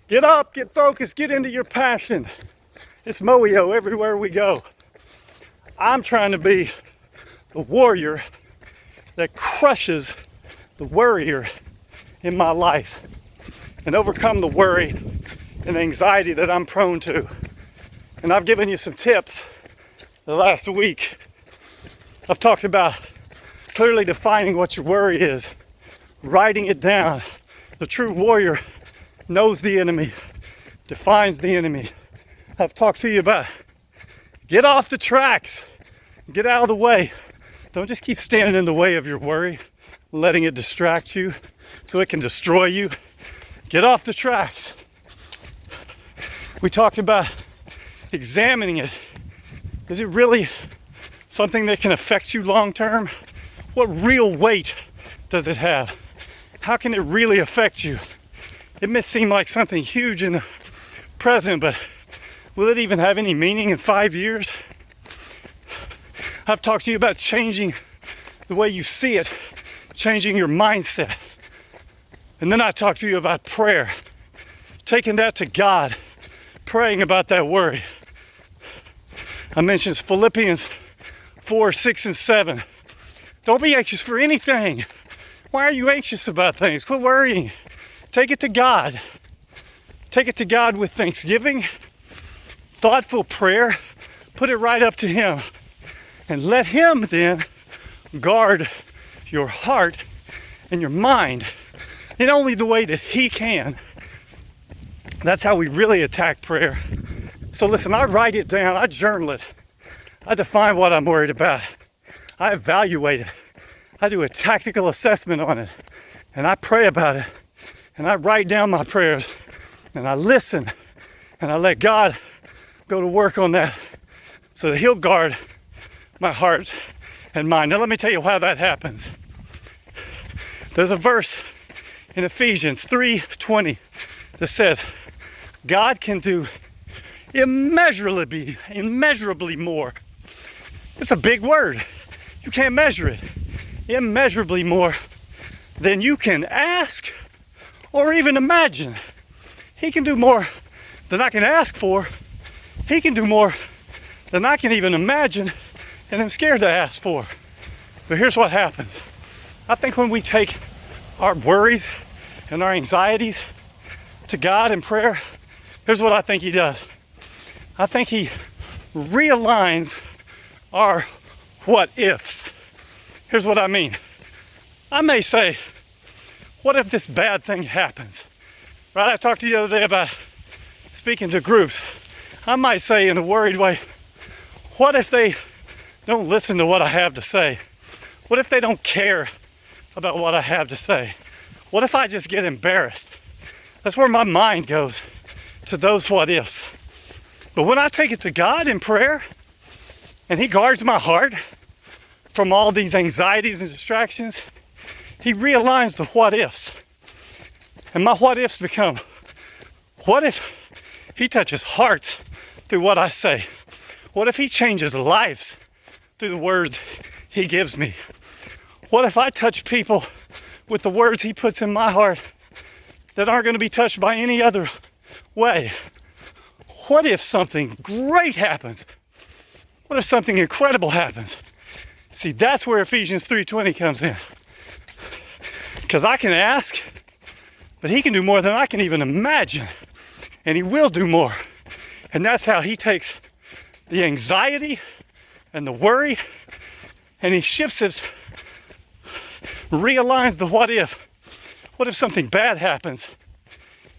Get up, get focused, get into your passion. It's Moio everywhere we go. I'm trying to be the warrior that crushes the worrier in my life and overcome the worry and anxiety that I'm prone to. And I've given you some tips the last week. I've talked about clearly defining what your worry is, writing it down. The true warrior knows the enemy, defines the enemy. I've talked to you about get off the tracks, get out of the way. Don't just keep standing in the way of your worry, letting it distract you so it can destroy you. Get off the tracks. We talked about examining it. Is it really something that can affect you long term? What real weight does it have? How can it really affect you? It may seem like something huge in the present, but will it even have any meaning in 5 years? I've talked to you about changing the way you see it, changing your mindset. And then I talked to you about prayer, taking that to God, praying about that worry. I mentioned Philippians 4, 6, and 7. Don't be anxious for anything. Why are you anxious about things? Quit worrying. Take it to God. Take it to God with thanksgiving, thoughtful prayer. Put it right up to Him. And let Him then guard your heart and your mind in only the way that He can. That's how we really attack prayer. So listen, I write it down, I journal it. I define what I'm worried about. I evaluate it. I do a tactical assessment on it. And I pray about it. And I write down my prayers. And I listen. And I let God go to work on that so that He'll guard my heart and mind. Now let me tell you how that happens. There's a verse in Ephesians 3:20 that says, God can do immeasurably more. It's a big word. You can't measure it. Immeasurably more than you can ask or even imagine. He can do more than I can ask for. He can do more than I can even imagine and I'm scared to ask for. But here's what happens. I think when we take our worries and our anxieties to God in prayer, here's what I think He does. I think He realigns our what ifs. Here's what I mean. I may say, what if this bad thing happens? Right, I talked to you the other day about speaking to groups. I might say in a worried way, what if they don't listen to what I have to say? What if they don't care about what I have to say? What if I just get embarrassed? That's where my mind goes, to those what ifs. But when I take it to God in prayer, and He guards my heart from all these anxieties and distractions, He realigns the what ifs. And my what ifs become, what if He touches hearts through what I say? What if He changes lives through the words He gives me? What if I touch people with the words He puts in my heart that aren't going to be touched by any other way? What if something great happens? What if something incredible happens? See, that's where Ephesians 3:20 comes in. Because I can ask, but He can do more than I can even imagine. And He will do more. And that's how He takes the anxiety and the worry and He shifts it, realigns the what if. What if something bad happens?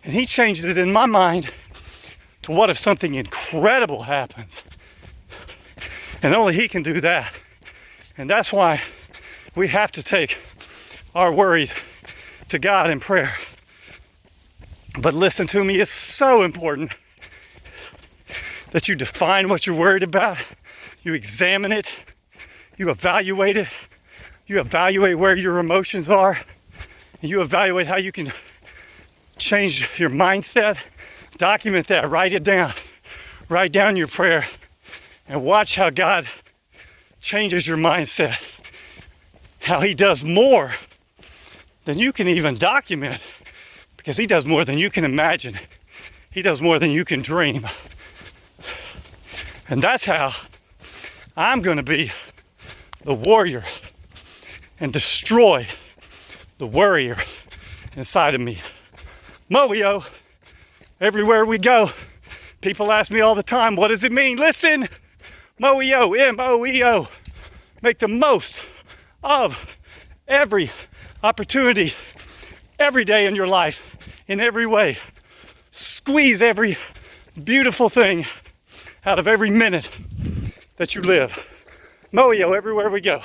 And He changes it in my mind to what if something incredible happens? And only He can do that. And that's why we have to take our worries to God in prayer. But listen to me, it's so important that you define what you're worried about. You examine it. You evaluate it. You evaluate where your emotions are. And you evaluate how you can change your mindset. Document that. Write it down. Write down your prayer. And watch how God changes your mindset. How He does more than you can even document. Because He does more than you can imagine. He does more than you can dream. And that's how I'm going to be the warrior and destroy the worrier inside of me. Moeo, everywhere we go, people ask me all the time, what does it mean? Listen, Moeo, M-O-E-O. Make the most of every opportunity, every day in your life, in every way. Squeeze every beautiful thing out of every minute that you live. Moeo, everywhere we go.